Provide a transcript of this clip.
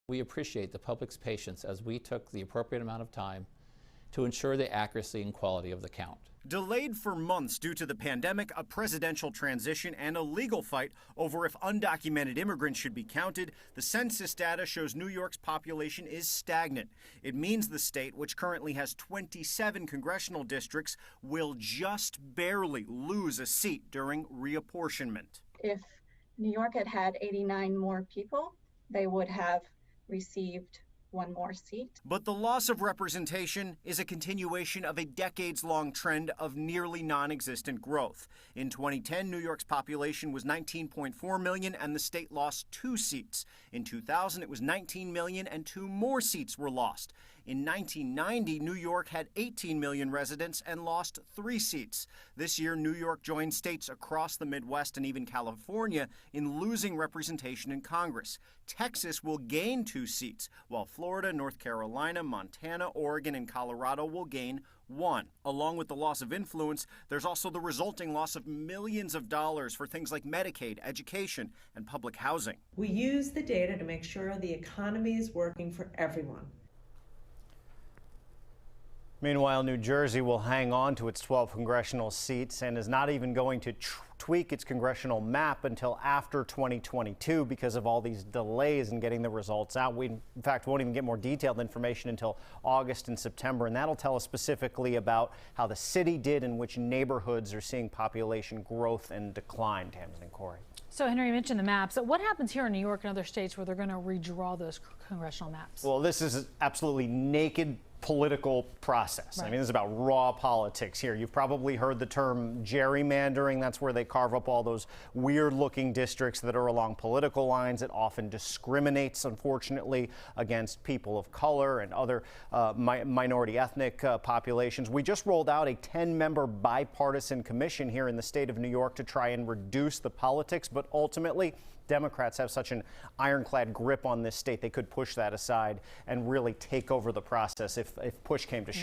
We appreciate the public's patience as we took the appropriate amount of time to ensure the accuracy and quality of the count. Delayed for months due to the pandemic, a presidential transition, and a legal fight over if undocumented immigrants should be counted, the census data shows New York's population is stagnant. It means the state, which currently has 27 congressional districts, will just barely lose a seat during reapportionment. If New York had had 89 more people, they would have received one more seat. But the loss of representation is a continuation of a decades-long trend of nearly non-existent growth. In 2010, New York's population was 19.4 million and the state lost 2 seats. In 2000, it was 19 million and 2 more seats were lost. In 1990, New York had 18 million residents and lost 3 seats. This year, New York joined states across the Midwest and even California in losing representation in Congress. Texas will gain 2 seats, while Florida, North Carolina, Montana, Oregon, and Colorado will gain 1. Along with the loss of influence, there's also the resulting loss of millions of dollars for things like Medicaid, education, and public housing. We use the data to make sure the economy is working for everyone. Meanwhile, New Jersey will hang on to its 12 congressional seats and is not even going to tweak its congressional map until after 2022 because of all these delays in getting the results out. We, in fact, won't even get more detailed information until August and September, and that'll tell us specifically about how the city did and which neighborhoods are seeing population growth and decline. Tamsin and Corey. So, Henry, you mentioned the maps. So what happens here in New York and other states where they're going to redraw those congressional maps? Well, this is absolutely naked political process. Right. I mean, this is about raw politics here. You've probably heard the term gerrymandering. That's where they carve up all those weird-looking districts that are along political lines. It often discriminates, unfortunately, against people of color and other minority ethnic populations. We just rolled out a 10-member bipartisan commission here in the state of New York to try and reduce the politics, but ultimately, Democrats have such an ironclad grip on this state, they could push that aside and really take over the process if push came to shove.